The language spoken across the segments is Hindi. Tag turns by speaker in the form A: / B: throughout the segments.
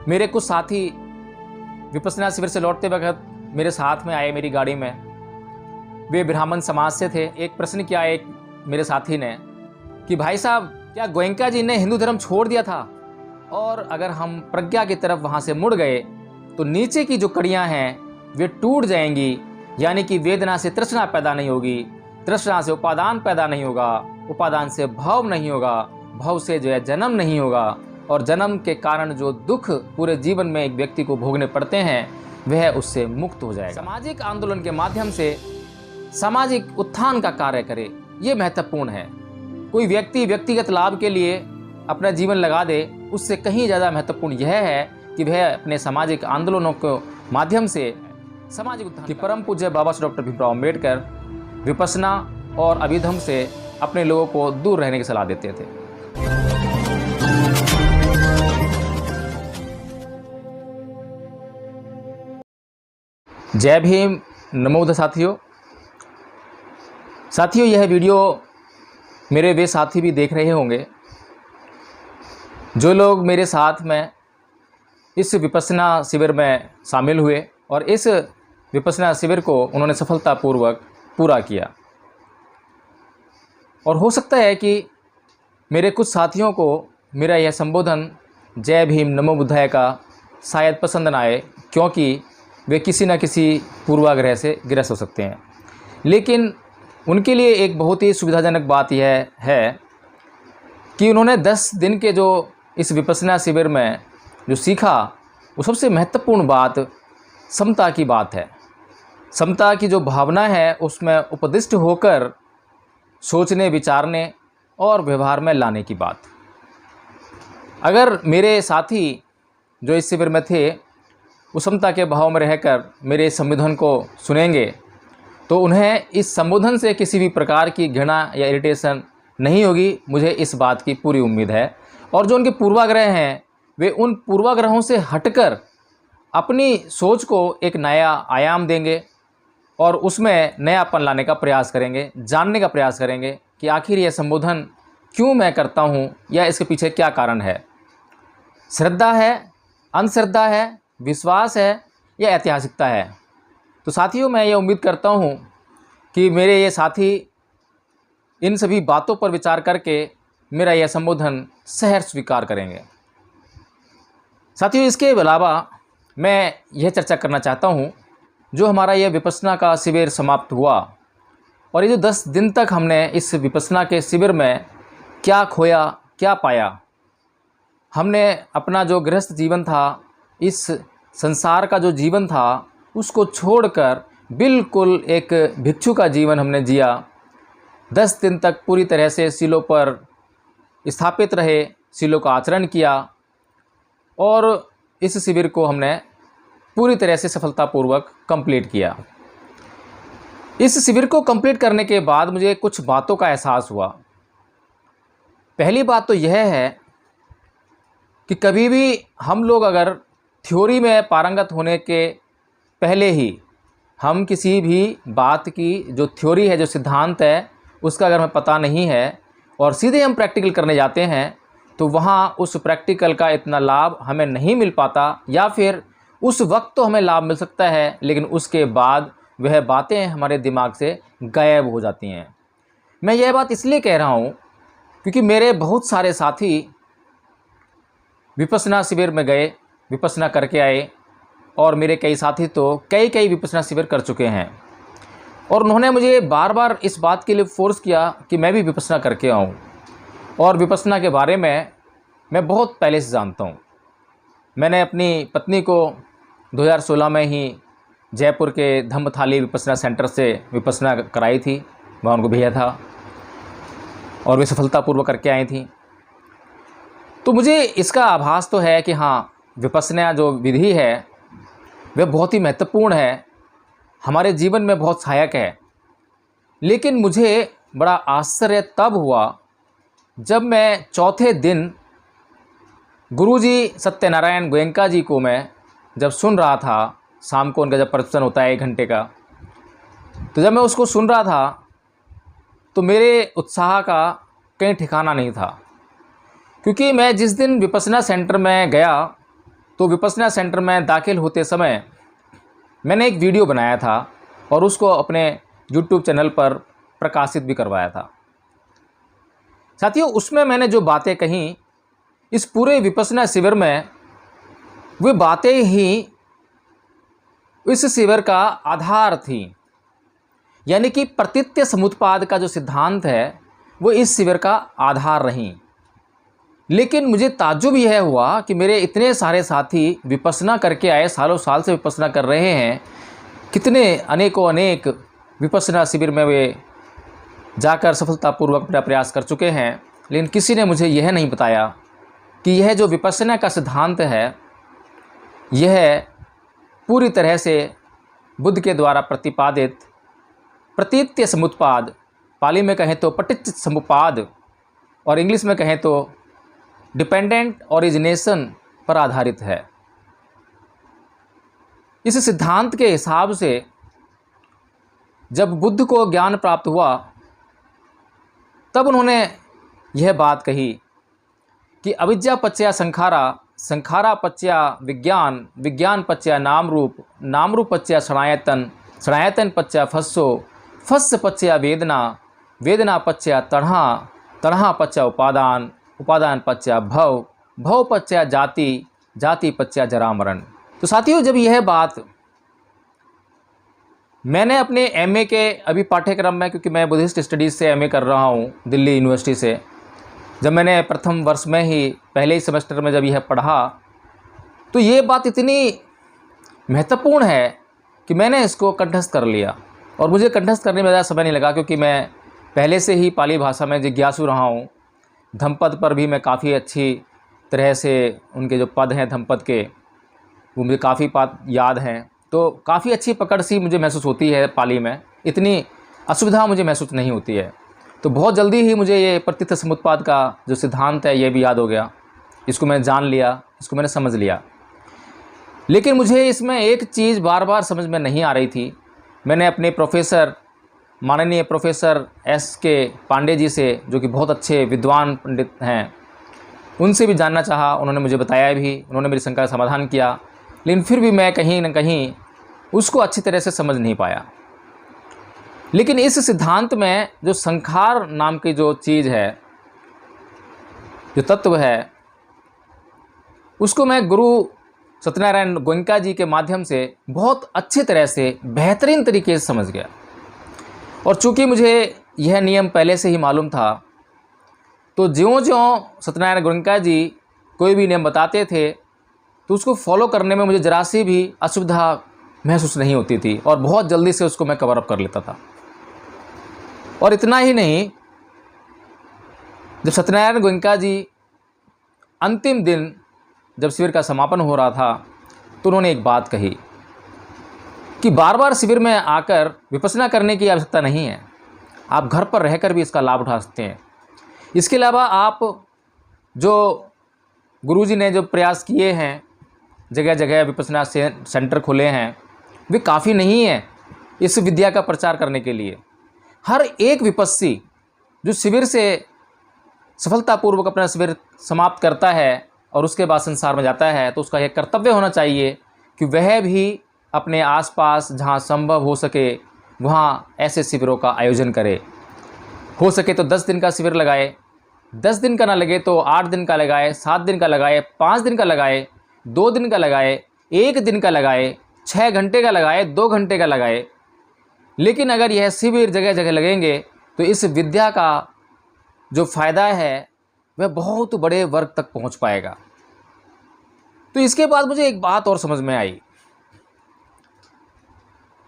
A: मेरे कुछ साथी विपश्यना शिविर से लौटते वक्त मेरे साथ में आए मेरी गाड़ी में। वे ब्राह्मण समाज से थे। एक प्रश्न किया एक मेरे साथी ने कि भाई साहब, क्या गोयंका जी ने हिंदू धर्म छोड़ दिया था, और अगर हम प्रज्ञा की तरफ वहाँ से मुड़ गए तो नीचे की जो कड़ियाँ हैं वे टूट जाएंगी, यानी कि वेदना से तृष्णा पैदा नहीं होगी, तृष्णा से उपादान पैदा नहीं होगा, उपादान से भव नहीं होगा, भव से जो है जन्म नहीं होगा, और जन्म के कारण जो दुख पूरे जीवन में एक व्यक्ति को भोगने पड़ते हैं वह उससे मुक्त हो जाएगा। सामाजिक आंदोलन के माध्यम से सामाजिक उत्थान का कार्य करे, ये महत्वपूर्ण है। कोई व्यक्ति व्यक्तिगत लाभ के लिए अपना जीवन लगा दे, उससे कहीं ज़्यादा महत्वपूर्ण यह है कि वह अपने सामाजिक आंदोलनों के माध्यम से सामाजिक उत्थान। कि परम पूज्य बाबा साहब डॉक्टर भीमराव अम्बेडकर विपश्यना और अभिधम से अपने लोगों को दूर रहने की सलाह देते थे। जय भीम, नमो बुद्ध। साथियों, यह वीडियो मेरे वे साथी भी देख रहे होंगे जो लोग मेरे साथ में इस विपश्यना शिविर में शामिल हुए और इस विपश्यना शिविर को उन्होंने सफलतापूर्वक पूरा किया। और हो सकता है कि मेरे कुछ साथियों को मेरा यह संबोधन जय भीम नमो बुद्धाय का शायद पसंद ना आए, क्योंकि वे किसी न किसी पूर्वाग्रह से ग्रस्त हो सकते हैं। लेकिन उनके लिए एक बहुत ही सुविधाजनक बात यह है कि उन्होंने 10 दिन के जो इस विपश्यना शिविर में जो सीखा, वो सबसे महत्वपूर्ण बात समता की बात है। समता की जो भावना है उसमें उपदिष्ट होकर सोचने, विचारने और व्यवहार में लाने की बात। अगर मेरे साथी जो इस शिविर में थे वो समता के भाव में रहकर मेरे इस संबोधन को सुनेंगे तो उन्हें इस संबोधन से किसी भी प्रकार की घृणा या इरिटेशन नहीं होगी, मुझे इस बात की पूरी उम्मीद है। और जो उनके पूर्वाग्रह हैं वे उन पूर्वाग्रहों से हटकर अपनी सोच को एक नया आयाम देंगे और उसमें नयापन लाने का प्रयास करेंगे, जानने का प्रयास करेंगे कि आखिर यह संबोधन क्यों मैं करता हूँ या इसके पीछे क्या कारण है। श्रद्धा है, अंधश्रद्धा है, विश्वास है या ऐतिहासिकता है। तो साथियों, मैं ये उम्मीद करता हूँ कि मेरे ये साथी इन सभी बातों पर विचार करके मेरा यह संबोधन सहर्ष स्वीकार करेंगे। साथियों, इसके अलावा मैं यह चर्चा करना चाहता हूँ, जो हमारा यह विपश्यना का शिविर समाप्त हुआ और ये जो 10 दिन तक हमने इस विपश्यना के शिविर में क्या खोया, क्या पाया। हमने अपना जो गृहस्थ जीवन था, इस संसार का जो जीवन था, उसको छोड़कर बिल्कुल एक भिक्षु का जीवन हमने जिया। 10 दिन तक पूरी तरह से शीलों पर स्थापित रहे, शीलों का आचरण किया और इस शिविर को हमने पूरी तरह से सफलतापूर्वक कंप्लीट किया। इस शिविर को कंप्लीट करने के बाद मुझे कुछ बातों का एहसास हुआ। पहली बात तो यह है कि कभी भी हम लोग अगर थ्योरी में पारंगत होने के पहले ही हम किसी भी बात की जो थ्योरी है, जो सिद्धांत है, उसका अगर हमें पता नहीं है और सीधे हम प्रैक्टिकल करने जाते हैं तो वहाँ उस प्रैक्टिकल का इतना लाभ हमें नहीं मिल पाता, या फिर उस वक्त तो हमें लाभ मिल सकता है लेकिन उसके बाद वह बातें हमारे दिमाग से गायब हो जाती हैं। मैं यह बात इसलिए कह रहा हूँ क्योंकि मेरे बहुत सारे साथी विपश्यना शिविर में गए, विपश्यना करके आए, और मेरे कई साथी तो कई विपश्यना शिविर कर चुके हैं और उन्होंने मुझे बार बार इस बात के लिए फोर्स किया कि मैं भी विपश्यना करके आऊँ। और विपश्यना के बारे में मैं बहुत पहले से जानता हूँ। मैंने अपनी पत्नी को 2016 में ही जयपुर के धम्मथाली विपश्यना सेंटर से विपश्यना कराई थी, वहाँ उनको भेजा था और वे सफलतापूर्वक करके आई थी। तो मुझे इसका आभास तो है कि हाँ, विपश्यना जो विधि है वह बहुत ही महत्वपूर्ण है, हमारे जीवन में बहुत सहायक है। लेकिन मुझे बड़ा आश्चर्य तब हुआ जब मैं चौथे दिन गुरुजी सत्यनारायण गोयंका जी को मैं जब सुन रहा था। शाम को उनका जब प्रवचन होता है 1 घंटे का, तो जब मैं उसको सुन रहा था तो मेरे उत्साह का कहीं ठिकाना नहीं था। क्योंकि मैं जिस दिन विपश्यना सेंटर में गया तो विपश्यना सेंटर में दाखिल होते समय मैंने एक वीडियो बनाया था और उसको अपने यूट्यूब चैनल पर प्रकाशित भी करवाया था। साथियों, उसमें मैंने जो बातें कहीं, इस पूरे विपश्यना शिविर में वे बातें ही इस शिविर का आधार थी। यानी कि प्रतीत्य समुत्पाद का जो सिद्धांत है वो इस शिविर का आधार रही। लेकिन मुझे ताज्जुब यह हुआ कि मेरे इतने सारे साथी विपश्यना करके आए, सालों साल से विपश्यना कर रहे हैं, कितने अनेकों अनेक विपश्यना शिविर में वे जाकर सफलतापूर्वक अपना प्रयास कर चुके हैं, लेकिन किसी ने मुझे यह नहीं बताया कि यह जो विपश्यना का सिद्धांत है यह पूरी तरह से बुद्ध के द्वारा प्रतिपादित प्रतीत्य समुत्पाद, पाली में कहें तो पटिच्च समुपाद और इंग्लिश में कहें तो डिपेंडेंट ओरिजिनेशन पर आधारित है। इस सिद्धांत के हिसाब से जब बुद्ध को ज्ञान प्राप्त हुआ तब उन्होंने यह बात कही कि अविद्या पच्चया संखारा, संखारा पच्चया विज्ञान, विज्ञान पच्चया नाम रूप, नाम रूप पच्चया क्षणायतन, क्षणायतन पच्चया फस्सो, फस्स पच्चया वेदना, वेदना पच्चया तढ़ा, तढ़ा पच्चया उपादान, उपादान पच्चया भव, भव पच्चया जाति, जाति पच्चया जरा मरण। तो साथियों, जब यह बात मैंने अपने एमए के अभी पाठ्यक्रम में, क्योंकि मैं बुद्धिस्ट स्टडीज़ से एमए कर रहा हूँ दिल्ली यूनिवर्सिटी से, जब मैंने प्रथम वर्ष में ही पहले ही सेमेस्टर में जब यह पढ़ा तो ये बात इतनी महत्वपूर्ण है कि मैंने इसको कंठस्थ कर लिया। और मुझे कंठस्थ करने में ज़्यादा समय नहीं लगा, क्योंकि मैं पहले से ही पाली भाषा में जिज्ञासु रहा हूँ। धम्पद पर भी मैं काफ़ी अच्छी तरह से, उनके जो पद हैं धम्पद के, वो मुझे काफ़ी बात याद हैं। तो काफ़ी अच्छी पकड़ सी मुझे महसूस होती है पाली में, इतनी असुविधा मुझे महसूस नहीं होती है। तो बहुत जल्दी ही मुझे ये प्रतीत्य समुत्पाद का जो सिद्धांत है ये भी याद हो गया, इसको मैंने जान लिया, इसको मैंने समझ लिया। लेकिन मुझे इसमें एक चीज़ बार बार समझ में नहीं आ रही थी। मैंने अपने प्रोफेसर, माननीय प्रोफेसर S.K. पांडे जी से, जो कि बहुत अच्छे विद्वान पंडित हैं, उनसे भी जानना चाहा। उन्होंने मुझे बताया भी, उन्होंने मेरी शंका का समाधान किया, लेकिन फिर भी मैं कहीं न कहीं उसको अच्छी तरह से समझ नहीं पाया। लेकिन इस सिद्धांत में जो संखार नाम की जो चीज़ है, जो तत्व है, उसको मैं गुरु सत्यनारायण गोयनका जी के माध्यम से बहुत अच्छी तरह से, बेहतरीन तरीके से समझ गया। और चूँकि मुझे यह नियम पहले से ही मालूम था, तो ज्यों-ज्यों सत्यनारायण गोयनका जी कोई भी नियम बताते थे तो उसको फॉलो करने में मुझे ज़रा सी भी असुविधा महसूस नहीं होती थी और बहुत जल्दी से उसको मैं कवर अप कर लेता था। और इतना ही नहीं, जब सत्यनारायण गोयनका जी अंतिम दिन जब शिविर का समापन हो रहा था तो उन्होंने एक बात कही कि बार बार शिविर में आकर विपश्यना करने की आवश्यकता नहीं है, आप घर पर रहकर भी इसका लाभ उठा सकते हैं। इसके अलावा आप जो गुरुजी ने जो प्रयास किए हैं, जगह जगह विपश्यना सेंटर खोले हैं, वे काफ़ी नहीं है इस विद्या का प्रचार करने के लिए। हर एक विपस्सी जो शिविर से सफलतापूर्वक अपना शिविर समाप्त करता है और उसके बाद संसार में जाता है, तो उसका यह कर्तव्य होना चाहिए कि वह भी अपने आसपास जहाँ संभव हो सके वहाँ ऐसे शिविरों का आयोजन करे। हो सके तो 10 दिन का शिविर लगाए, 10 दिन का ना लगे तो 8 दिन का लगाए, 7 दिन का लगाए, 5 दिन का लगाए, 2 दिन का लगाए, 1 दिन का लगाए, 6 घंटे का लगाए, 2 घंटे का लगाए। लेकिन अगर यह शिविर जगह जगह लगेंगे तो इस विद्या का जो फ़ायदा है वह बहुत बड़े वर्ग तक पहुंच पाएगा। तो इसके बाद मुझे एक बात और समझ में आई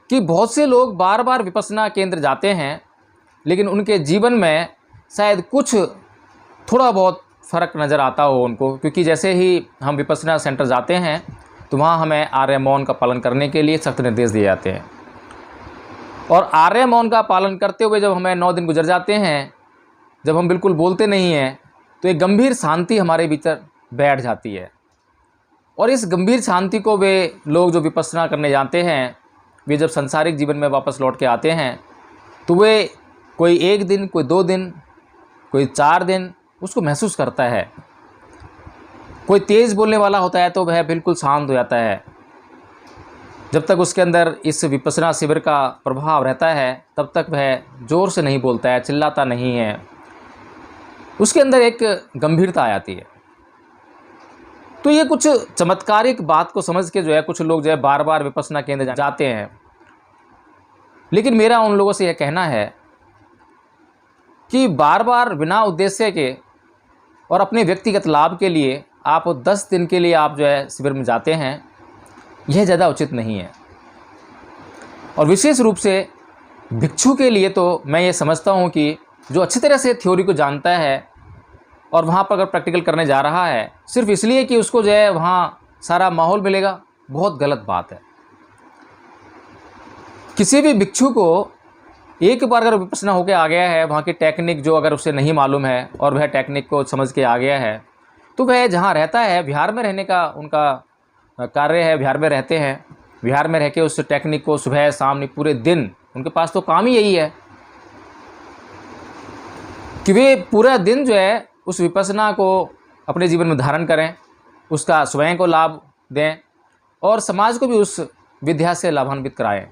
A: कि बहुत से लोग बार बार विपश्यना केंद्र जाते हैं, लेकिन उनके जीवन में शायद कुछ थोड़ा बहुत फ़र्क नज़र आता हो उनको, क्योंकि जैसे ही हम विपश्यना सेंटर जाते हैं तो वहाँ हमें आर्य मौन का पालन करने के लिए सख्त निर्देश दिए जाते हैं। और आर्य मौन का पालन करते हुए जब हमें 9 दिन गुजर जाते हैं, जब हम बिल्कुल बोलते नहीं हैं, तो एक गंभीर शांति हमारे भीतर बैठ जाती है। और इस गंभीर शांति को वे लोग जो विपश्यना करने जाते हैं, वे जब संसारिक जीवन में वापस लौट के आते हैं तो वे कोई 1 दिन, कोई 2 दिन, कोई 4 दिन उसको महसूस करता है। कोई तेज़ बोलने वाला होता है तो वह बिल्कुल शांत हो जाता है। जब तक उसके अंदर इस विपश्यना शिविर का प्रभाव रहता है तब तक वह ज़ोर से नहीं बोलता है, चिल्लाता नहीं है, उसके अंदर एक गंभीरता आ जाती है। तो ये कुछ चमत्कारिक बात को समझ के जो है कुछ लोग जो है बार बार विपश्यना केंद्र जाते हैं। लेकिन मेरा उन लोगों से यह कहना है कि बार बार बिना उद्देश्य के और अपने व्यक्तिगत लाभ के लिए आप 10 दिन के लिए आप जो है शिविर में जाते हैं, यह ज़्यादा उचित नहीं है। और विशेष रूप से भिक्षु के लिए तो मैं ये समझता हूँ कि जो अच्छी तरह से थ्योरी को जानता है और वहाँ पर अगर प्रैक्टिकल करने जा रहा है सिर्फ इसलिए कि उसको जो है वहाँ सारा माहौल मिलेगा, बहुत गलत बात है। किसी भी भिक्षु को एक बार अगर विपश्यना होकर आ गया है, वहाँ की टेक्निक जो अगर उसे नहीं मालूम है और वह टेक्निक को समझ के आ गया है, तो वह जहाँ रहता है विहार में रहने का उनका कार्य है, विहार में रहते हैं, विहार में रह के उस टेक्निक को सुबह शाम पूरे दिन, उनके पास तो काम ही यही है कि वे पूरा दिन जो है उस विपश्यना को अपने जीवन में धारण करें, उसका स्वयं को लाभ दें और समाज को भी उस विद्या से लाभान्वित कराएं।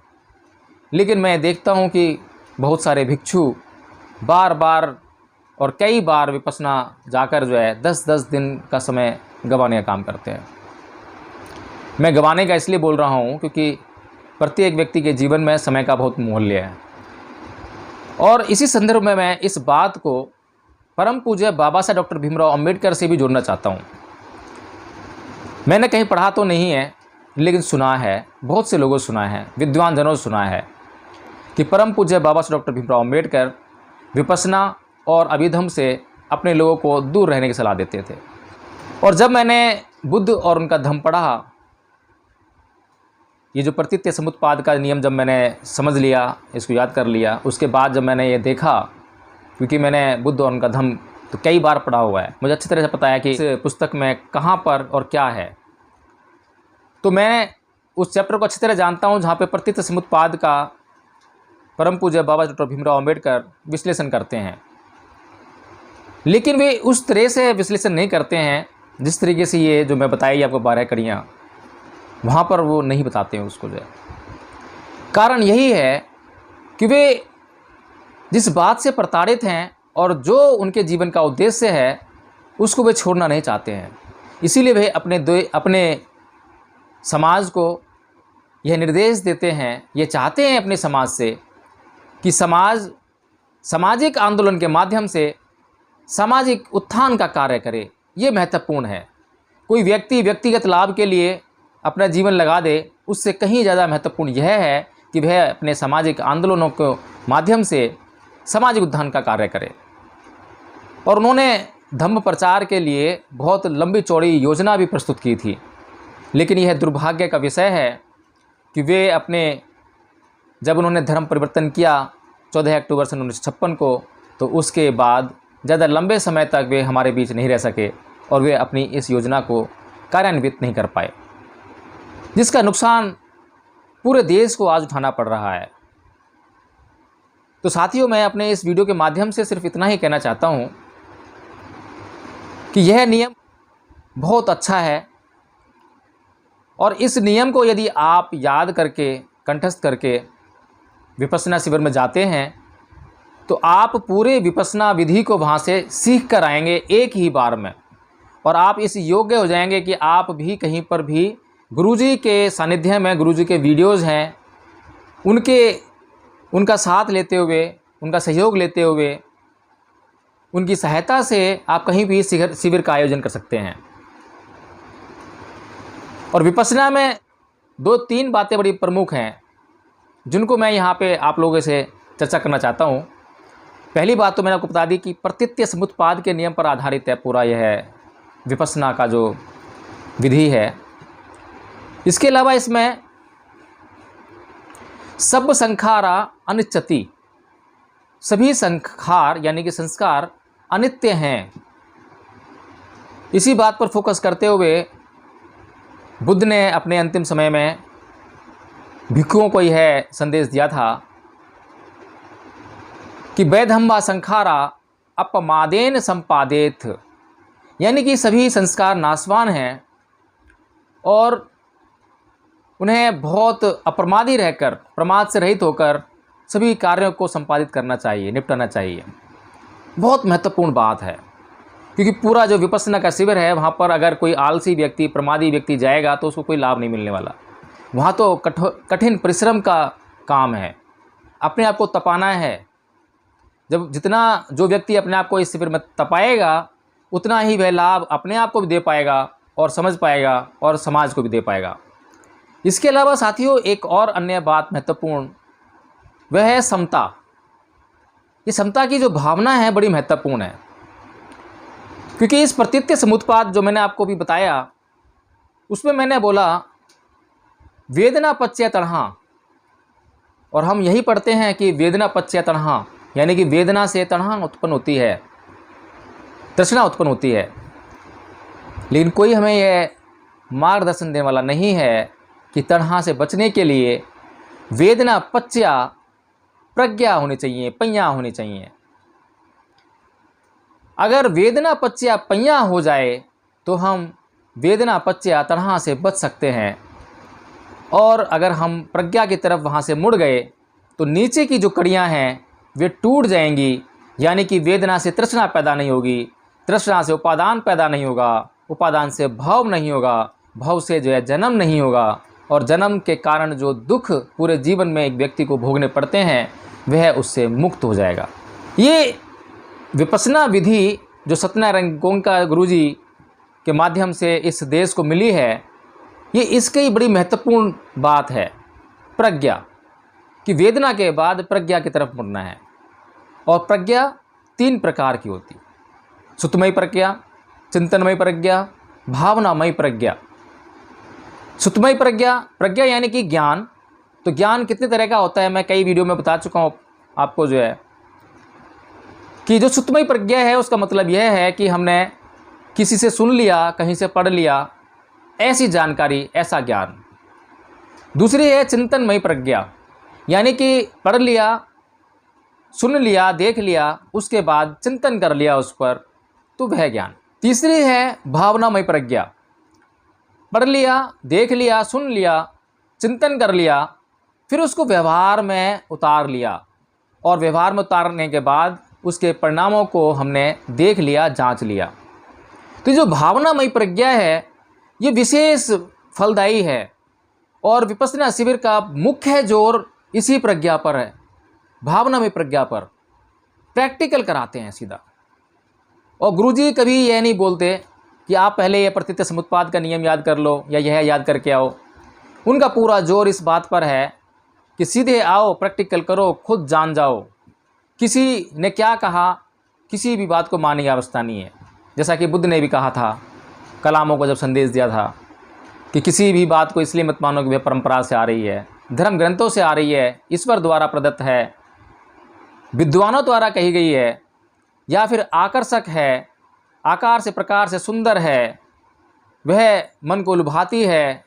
A: लेकिन मैं देखता हूं कि बहुत सारे भिक्षु बार बार और कई बार विपश्यना जाकर जो है 10-10 दिन का समय गंवाने का काम करते हैं। मैं गंवाने का इसलिए बोल रहा हूं क्योंकि प्रत्येक व्यक्ति के जीवन में समय का बहुत मूल्य है। और इसी संदर्भ में मैं इस बात को परम पूज्य बाबा साहब डॉक्टर भीमराव अंबेडकर से भी जोड़ना चाहता हूँ। मैंने कहीं पढ़ा तो नहीं है, लेकिन सुना है, बहुत से लोगों से सुना है, विद्वान जनों से सुना है कि परम पूज्य बाबा साहब डॉक्टर भीमराव अंबेडकर विपश्यना और अभिधम से अपने लोगों को दूर रहने की सलाह देते थे। और जब मैंने बुद्ध और उनका धम्म पढ़ा, ये जो प्रतीत्य समुत्पाद का नियम जब मैंने समझ लिया, इसको याद कर लिया, उसके बाद जब मैंने ये देखा, क्योंकि मैंने बुद्ध और उनका धम्म तो कई बार पढ़ा हुआ है, मुझे अच्छी तरह से पता है कि इस पुस्तक में कहाँ पर और क्या है, तो मैं उस चैप्टर को अच्छी तरह जानता हूँ जहाँ पे प्रतीत्य समुत्पाद का परम पूज्य बाबा डॉक्टर भीमराव अंबेडकर विश्लेषण करते हैं। लेकिन वे उस तरह से विश्लेषण नहीं करते हैं जिस तरीके से ये जो मैं बताई आपको 12 कड़ियाँ, वहाँ पर वो नहीं बताते हैं उसको जो है। कारण यही है कि वे जिस बात से प्रताड़ित हैं और जो उनके जीवन का उद्देश्य है उसको वे छोड़ना नहीं चाहते हैं। इसीलिए वे अपने समाज को यह निर्देश देते हैं, ये चाहते हैं अपने समाज से कि समाज सामाजिक आंदोलन के माध्यम से सामाजिक उत्थान का कार्य करे। ये महत्वपूर्ण है। कोई व्यक्ति व्यक्तिगत लाभ के लिए अपना जीवन लगा दे, उससे कहीं ज़्यादा महत्वपूर्ण यह है कि वह अपने सामाजिक आंदोलनों के माध्यम से सामाजिक उत्थान का कार्य करे। और उन्होंने धम्म प्रचार के लिए बहुत लंबी चौड़ी योजना भी प्रस्तुत की थी। लेकिन यह दुर्भाग्य का विषय है कि वे जब उन्होंने धर्म परिवर्तन किया 14 अक्टूबर सन 1956 को, तो उसके बाद ज़्यादा लंबे समय तक वे हमारे बीच नहीं रह सके और वे अपनी इस योजना को कार्यान्वित नहीं कर पाए, जिसका नुकसान पूरे देश को आज उठाना पड़ रहा है। तो साथियों, मैं अपने इस वीडियो के माध्यम से सिर्फ इतना ही कहना चाहता हूँ कि यह नियम बहुत अच्छा है और इस नियम को यदि आप याद करके, कंठस्थ करके विपश्यना शिविर में जाते हैं तो आप पूरे विपश्यना विधि को वहाँ से सीख कर आएंगे एक ही बार में, और आप इस योग्य हो जाएंगे कि आप भी कहीं पर भी गुरुजी के सानिध्य में, गुरुजी के वीडियोज़ हैं उनका साथ लेते हुए, उनका सहयोग लेते हुए, उनकी सहायता से आप कहीं भी शिविर का आयोजन कर सकते हैं। और विपश्यना में 2-3 बातें बड़ी प्रमुख हैं जिनको मैं यहाँ पे आप लोगों से चर्चा करना चाहता हूँ। पहली बात तो मैंने आपको बता दी कि प्रतीत्य समुत्पाद के नियम पर आधारित है पूरा यह विपश्यना का जो विधि है। इसके अलावा इसमें सब संखारा अनिच्यति, सभी संखार यानी कि संस्कार अनित्य हैं। इसी बात पर फोकस करते हुए बुद्ध ने अपने अंतिम समय में भिक्षुओं को यह संदेश दिया था कि वैधम्मा संखारा अपमादेन संपादेत, यानी कि सभी संस्कार नाशवान हैं और उन्हें बहुत अप्रमादी रहकर, प्रमाद से रहित होकर सभी कार्यों को संपादित करना चाहिए, निपटाना चाहिए। बहुत महत्वपूर्ण बात है, क्योंकि पूरा जो विपश्यना का शिविर है वहाँ पर अगर कोई आलसी व्यक्ति, प्रमादी व्यक्ति जाएगा तो उसको कोई लाभ नहीं मिलने वाला। वहाँ तो कठिन परिश्रम का काम है, अपने आप को तपाना है। जब जितना जो व्यक्ति अपने आप को इस शिविर में तपाएगा उतना ही वह लाभ अपने आप को भी दे पाएगा और समझ पाएगा और समाज को भी दे पाएगा। इसके अलावा साथियों एक और अन्य बात महत्वपूर्ण वह है समता। ये समता की जो भावना है बड़ी महत्वपूर्ण है, क्योंकि इस प्रतीत्य समुत्पाद जो मैंने आपको भी बताया उसमें मैंने बोला वेदना पच्य तणहा, और हम यही पढ़ते हैं कि वेदना पच्य तणहा, यानी कि वेदना से तणहा उत्पन्न होती है, तृष्णा उत्पन्न होती है। लेकिन कोई हमें यह मार्गदर्शन देने वाला नहीं है कि तणहा से बचने के लिए वेदना पच्या प्रज्ञा होनी चाहिए, पय्या होनी चाहिए। अगर वेदना पच्या पय्या हो जाए तो हम वेदना पच्या तणहा से बच सकते हैं, और अगर हम प्रज्ञा की तरफ वहाँ से मुड़ गए तो नीचे की जो कड़ियाँ हैं वे टूट जाएंगी, यानी कि वेदना से तृष्णा पैदा नहीं होगी, तृष्णा से उपादान पैदा नहीं होगा, उपादान से भव नहीं होगा, भव से जो है जन्म नहीं होगा, और जन्म के कारण जो दुख पूरे जीवन में एक व्यक्ति को भोगने पड़ते हैं वह उससे मुक्त हो जाएगा। ये विपश्यना विधि जो सत्यनारायण गोंका गुरुजी के माध्यम से इस देश को मिली है, ये इसकी बड़ी महत्वपूर्ण बात है, प्रज्ञा, कि वेदना के बाद प्रज्ञा की तरफ मुड़ना है। और प्रज्ञा 3 प्रकार की होती, सुतमयी प्रज्ञा, चिंतनमयी प्रज्ञा, भावनामयी प्रज्ञा। सुतमयी प्रज्ञा यानी कि ज्ञान। तो ज्ञान कितने तरह का होता है मैं कई वीडियो में बता चुका हूँ आपको, जो है कि जो सुतमयी प्रज्ञा है उसका मतलब यह है कि हमने किसी से सुन लिया, कहीं से पढ़ लिया, ऐसी जानकारी, ऐसा ज्ञान। दूसरी है चिंतनमयी प्रज्ञा, यानी कि पढ़ लिया, सुन लिया, देख लिया, उसके बाद चिंतन कर लिया उस पर, तो वह ज्ञान। तीसरी है भावनामयी प्रज्ञा, पढ़ लिया, देख लिया, सुन लिया, चिंतन कर लिया, फिर उसको व्यवहार में उतार लिया, और व्यवहार में उतारने के बाद उसके परिणामों को हमने देख लिया, जांच लिया। तो जो भावनामयी प्रज्ञा है ये विशेष फलदायी है, और विपश्यना शिविर का मुख्य जोर इसी प्रज्ञा पर है, भावनामयी प्रज्ञा पर। प्रैक्टिकल कराते हैं सीधा। और गुरुजी कभी यह नहीं बोलते कि आप पहले यह प्रतीत्य समुत्पाद का नियम याद कर लो या यह याद करके आओ। उनका पूरा जोर इस बात पर है कि सीधे आओ, प्रैक्टिकल करो, खुद जान जाओ। किसी ने क्या कहा, किसी भी बात को मानने की आवश्यकता नहीं है। जैसा कि बुद्ध ने भी कहा था, कलामों को जब संदेश दिया था कि किसी भी बात को इसलिए मत मानो कि वह परंपरा से आ रही है, धर्म ग्रंथों से आ रही है, ईश्वर द्वारा प्रदत्त है, विद्वानों द्वारा कही गई है, या फिर आकर्षक है, आकार से प्रकार से सुंदर है, वह मन को लुभाती है।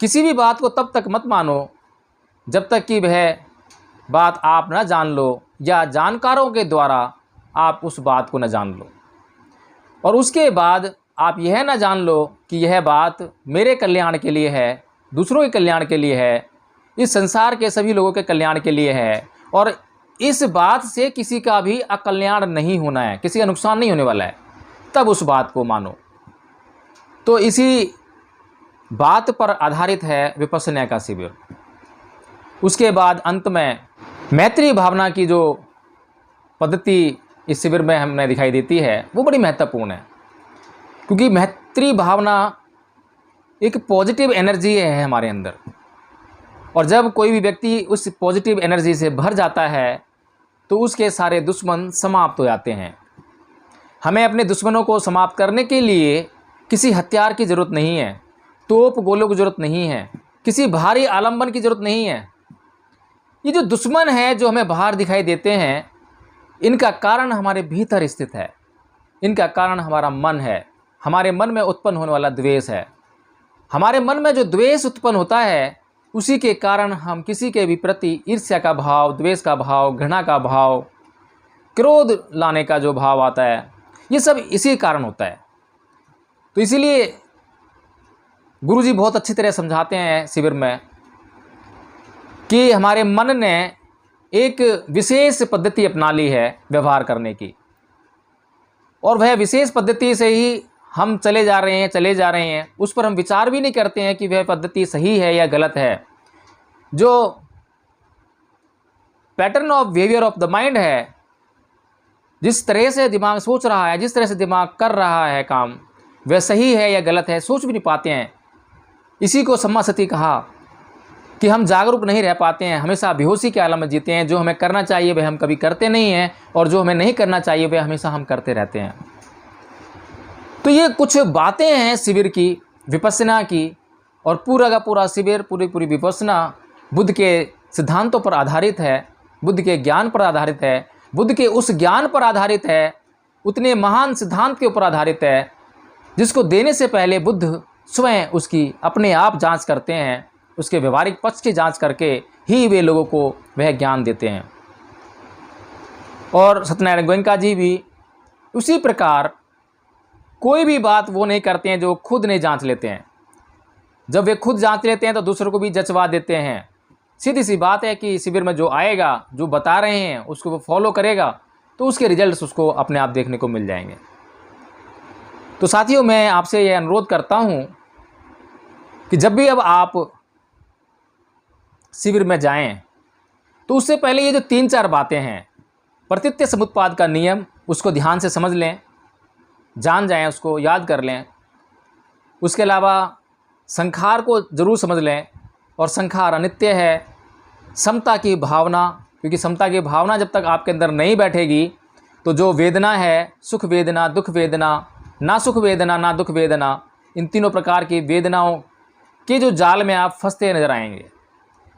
A: किसी भी बात को तब तक मत मानो जब तक कि वह बात आप न जान लो, या जानकारों के द्वारा आप उस बात को न जान लो, और उसके बाद आप यह न जान लो कि यह बात मेरे कल्याण के लिए है, दूसरों के कल्याण के लिए है, इस संसार के सभी लोगों के कल्याण के लिए है, और इस बात से किसी का भी अकल्याण नहीं होना है, किसी का नुकसान नहीं होने वाला है, तब उस बात को मानो। तो इसी बात पर आधारित है विपश्यना का शिविर। उसके बाद अंत में मैत्री भावना की जो पद्धति इस शिविर में हमें दिखाई देती है वो बड़ी महत्वपूर्ण है, क्योंकि मैत्री भावना एक पॉजिटिव एनर्जी है हमारे अंदर, और जब कोई भी व्यक्ति उस पॉजिटिव एनर्जी से भर जाता है तो उसके सारे दुश्मन समाप्त हो जाते हैं। हमें अपने दुश्मनों को समाप्त करने के लिए किसी हथियार की ज़रूरत नहीं है, तोप गोलों की ज़रूरत नहीं है, किसी भारी आलम्बन की ज़रूरत नहीं है। ये जो दुश्मन है जो हमें बाहर दिखाई देते हैं, इनका कारण हमारे भीतर स्थित है, इनका कारण हमारा मन है, हमारे मन में उत्पन्न होने वाला द्वेष है। हमारे मन में जो द्वेष उत्पन्न होता है उसी के कारण हम किसी के भी प्रति ईर्ष्या का भाव, द्वेष का भाव, घृणा का भाव, क्रोध लाने का जो भाव आता है, ये सब इसी कारण होता है। तो इसीलिए गुरुजी बहुत अच्छी तरह समझाते हैं शिविर में कि हमारे मन ने एक विशेष पद्धति अपना ली है व्यवहार करने की, और वह विशेष पद्धति से ही हम चले जा रहे हैं। उस पर हम विचार भी नहीं करते हैं कि वह पद्धति सही है या गलत है। जो pattern of behaviour of the mind है, जिस तरह से दिमाग सोच रहा है, जिस तरह से दिमाग कर रहा है काम, वह सही है या गलत है सोच भी नहीं पाते हैं। इसी को सम्मा सती कहा कि हम जागरूक नहीं रह पाते हैं, हमेशा बेहोशी के आलम में जीते हैं। जो हमें करना चाहिए वह हम कभी करते नहीं हैं, और जो हमें नहीं करना चाहिए वह हमेशा हम करते रहते हैं। तो ये कुछ बातें हैं शिविर की, विपस्सना की, और पूरा का पूरा शिविर, पूरी विपस्सना बुद्ध के सिद्धांतों पर आधारित है, बुद्ध के ज्ञान पर आधारित है, बुद्ध के उस ज्ञान पर आधारित है, उतने महान सिद्धांत के ऊपर आधारित है जिसको देने से पहले बुद्ध स्वयं उसकी अपने आप जांच करते हैं, उसके व्यवहारिक पक्ष की जांच करके ही वे लोगों को वह ज्ञान देते हैं। और सत्यनारायण गोयनका जी भी उसी प्रकार कोई भी बात वो नहीं करते हैं जो खुद नहीं जांच लेते हैं। जब वे खुद जांच लेते हैं तो दूसरों को भी जचवा देते हैं। सीधी सी बात है कि शिविर में जो आएगा, जो बता रहे हैं, उसको वो फॉलो करेगा तो उसके रिजल्ट्स उसको अपने आप देखने को मिल जाएंगे। तो साथियों, मैं आपसे यह अनुरोध करता हूँ कि जब भी अब आप शिविर में जाएं तो उससे पहले ये जो 3-4 बातें हैं, प्रतीत्य समुत्पाद का नियम, उसको ध्यान से समझ लें, जान जाएं, उसको याद कर लें। उसके अलावा संखार को ज़रूर समझ लें, और संखार अनित्य है। समता की भावना, क्योंकि समता की भावना जब तक आपके अंदर नहीं बैठेगी तो जो वेदना है, सुख वेदना, दुख वेदना, ना सुख वेदना ना दुख वेदना, इन तीनों प्रकार की वेदनाओं के जो जाल में आप फंसते नजर आएंगे।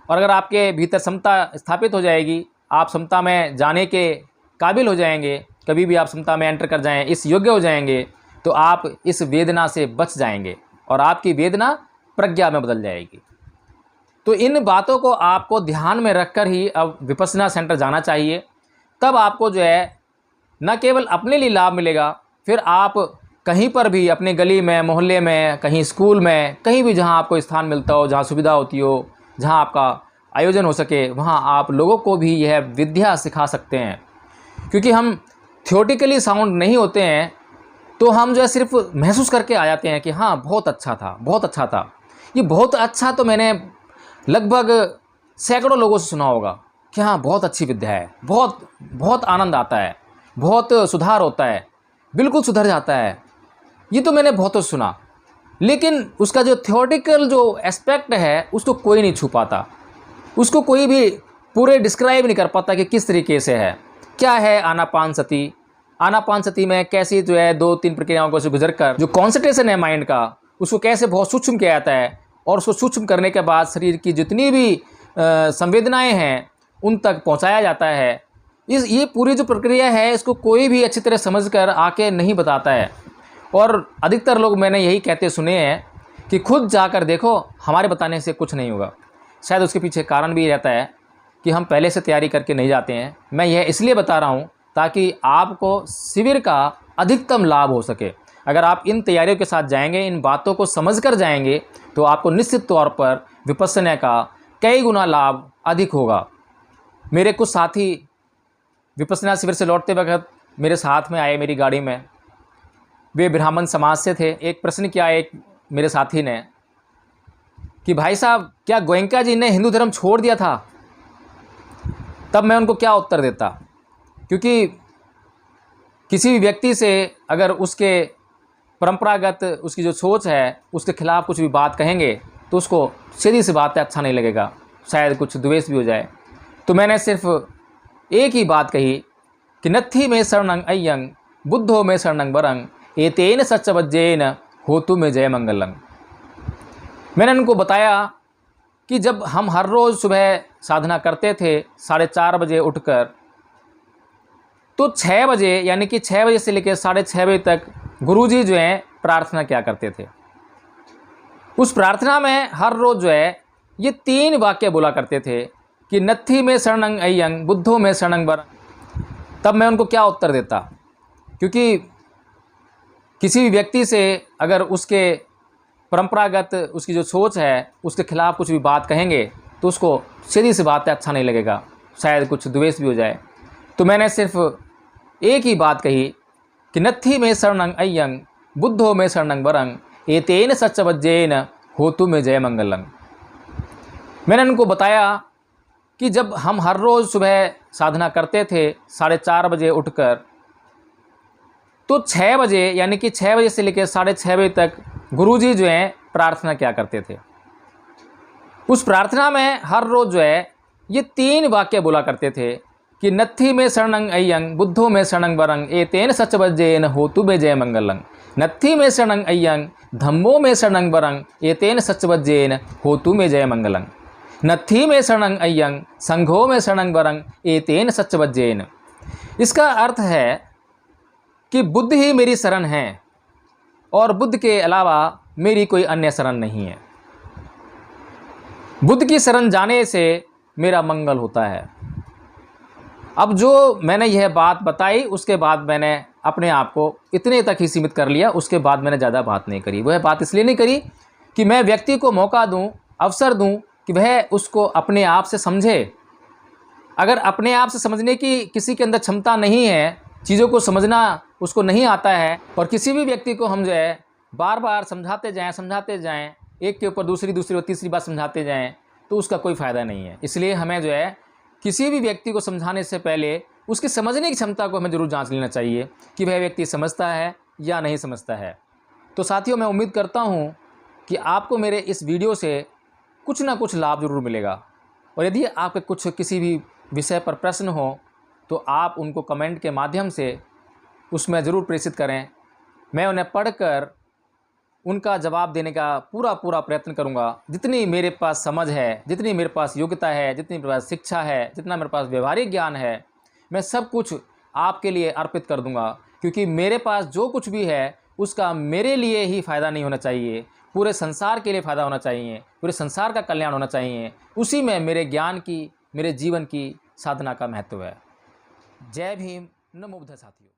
A: और अगर आपके भीतर समता स्थापित हो जाएगी, आप समता में जाने के काबिल हो जाएंगे, कभी भी आप समता में एंटर कर जाएं, इस योग्य हो जाएंगे, तो आप इस वेदना से बच जाएंगे और आपकी वेदना प्रज्ञा में बदल जाएगी। तो इन बातों को आपको ध्यान में रखकर ही अब विपस्सना सेंटर जाना चाहिए। तब आपको जो है न केवल अपने लिए लाभ मिलेगा, फिर आप कहीं पर भी अपने गली में, मोहल्ले में, कहीं स्कूल में, कहीं भी जहां आपको स्थान मिलता हो, जहां सुविधा होती हो, जहां आपका आयोजन हो सके, वहां आप लोगों को भी यह विद्या सिखा सकते हैं। क्योंकि हम थियोरेटिकली साउंड नहीं होते हैं, तो हम जो है सिर्फ महसूस करके आ जाते हैं कि हाँ बहुत अच्छा था, बहुत अच्छा था। ये बहुत अच्छा तो मैंने लगभग सैकड़ों लोगों से सुना होगा कि हाँ बहुत अच्छी विद्या है, बहुत बहुत आनंद आता है, बहुत सुधार होता है, बिल्कुल सुधर जाता है। ये तो मैंने बहुत सुना, लेकिन उसका जो थियोरेटिकल जो एस्पेक्ट है उसको कोई नहीं छू पाता, उसको कोई भी पूरे डिस्क्राइब नहीं कर पाता कि किस तरीके से है, क्या है आनापान सती। आनापान सती में कैसी जो है 2-3 प्रक्रियाओं को से गुजर कर जो कॉन्सेंट्रेशन है माइंड का, उसको कैसे बहुत सूक्ष्म किया जाता है, और उसको सूक्ष्म करने के बाद शरीर की जितनी भी संवेदनाएं हैं उन तक पहुंचाया जाता है। ये पूरी जो प्रक्रिया है इसको कोई भी अच्छी तरह समझकर आके नहीं बताता है। और अधिकतर लोग मैंने यही कहते सुने हैं कि खुद जाकर देखो, हमारे बताने से कुछ नहीं होगा। शायद उसके पीछे कारण भी रहता है कि हम पहले से तैयारी करके नहीं जाते हैं। मैं यह इसलिए बता रहा हूँ ताकि आपको शिविर का अधिकतम लाभ हो सके। अगर आप इन तैयारियों के साथ जाएंगे, इन बातों को समझकर जाएंगे, तो आपको निश्चित तौर पर विपस्सना का कई गुना लाभ अधिक होगा। मेरे कुछ साथी विपस्सना शिविर से लौटते वक्त मेरे साथ में आए मेरी गाड़ी में, वे ब्राह्मण समाज से थे। एक प्रश्न किया एक मेरे साथी ने कि भाई साहब, क्या गोयनका जी ने हिंदू धर्म छोड़ दिया था? तब मैं उनको क्या उत्तर देता, क्योंकि किसी भी व्यक्ति से अगर उसके परंपरागत उसकी जो सोच है उसके खिलाफ कुछ भी बात कहेंगे तो उसको सीधी सी बात है अच्छा नहीं लगेगा, शायद कुछ द्वेष भी हो जाए। तो मैंने सिर्फ एक ही बात कही कि नत्थी में शरणं अय्यं बुद्धो में शरणं वरं एतेन सच्चवज्जेन होतु में जय मंगलम। मैंने उनको बताया कि जब हम हर रोज़ सुबह साधना करते थे 4:30 बजे उठकर, तो 6 बजे यानी कि 6 बजे से लेकर 6:30 बजे तक गुरुजी जो हैं प्रार्थना किया करते थे। उस प्रार्थना में हर रोज़ जो है ये 3 वाक्य बोला करते थे कि नत्थी में शरणं अय्यं बुद्धो में शरणं वरं। तब मैं उनको क्या उत्तर देता, क्योंकि किसी भी व्यक्ति से अगर उसके परंपरागत उसकी जो सोच है उसके खिलाफ कुछ भी बात कहेंगे तो उसको सीधी सी बात है अच्छा नहीं लगेगा, शायद कुछ द्वेष भी हो जाए। तो मैंने सिर्फ एक ही बात कही कि नत्थी में शरणं अय्यं बुद्धो में शरणं वरं एतेन सच्चवज्जेन होतु में जय मंगलं। मैंने उनको बताया कि जब हम हर रोज़ सुबह साधना करते थे 4:30 बजे उठकर, तो 6 बजे यानी कि 6 बजे से लेकर 6:30 बजे तक गुरुजी जो हैं प्रार्थना किया करते थे। उस प्रार्थना में हर रोज़ जो है ये 3 वाक्य बोला करते थे कि नत्थी में शरणं अय्यं बुद्धो में शरणं वरं एतेन सच्चवज्जेन होतु में जय मंगलं। नत्थी में शरणं अय्यं धम्मो में शरणं वरं एतेन सच्चवज्जेन होतु में जय मंगलं। नत्थी में शरणं अय्यं संघो में शरणं वरं एतेन सच्चवज्जेन। इसका अर्थ है कि बुद्ध ही मेरी शरण है और बुद्ध के अलावा मेरी कोई अन्य शरण नहीं है। बुद्ध की शरण जाने से मेरा मंगल होता है। अब जो मैंने यह बात बताई उसके बाद मैंने अपने आप को इतने तक ही सीमित कर लिया, उसके बाद मैंने ज़्यादा बात नहीं करी। वह बात इसलिए नहीं करी कि मैं व्यक्ति को मौका दूं, अवसर दूं कि वह उसको अपने आप से समझे। अगर अपने आप से समझने की किसी के अंदर क्षमता नहीं है, चीज़ों को समझना उसको नहीं आता है, और किसी भी व्यक्ति को हम जो है बार बार समझाते जाएं, एक के ऊपर दूसरी और तीसरी बात समझाते जाएं, तो उसका कोई फ़ायदा नहीं है। इसलिए हमें जो है किसी भी व्यक्ति को समझाने से पहले उसकी समझने की क्षमता को हमें ज़रूर जांच लेना चाहिए कि वह व्यक्ति समझता है या नहीं समझता है। तो साथियों, मैं उम्मीद करता हूँ कि आपको मेरे इस वीडियो से कुछ ना कुछ लाभ ज़रूर मिलेगा, और यदि आपके कुछ किसी भी विषय पर प्रश्न हो तो आप उनको कमेंट के माध्यम से उसमें ज़रूर प्रेषित करें। मैं उन्हें पढ़कर उनका जवाब देने का पूरा प्रयत्न करूंगा। जितनी मेरे पास समझ है, जितनी मेरे पास योग्यता है, जितनी मेरे पास शिक्षा है, जितना मेरे पास व्यवहारिक ज्ञान है, मैं सब कुछ आपके लिए अर्पित कर दूंगा, क्योंकि मेरे पास जो कुछ भी है उसका मेरे लिए ही फ़ायदा नहीं होना चाहिए, पूरे संसार के लिए फ़ायदा होना चाहिए, पूरे संसार का कल्याण होना चाहिए। उसी में मेरे ज्ञान की, मेरे जीवन की साधना का महत्व है। जय भीम, नमो बुद्धाय साथियों।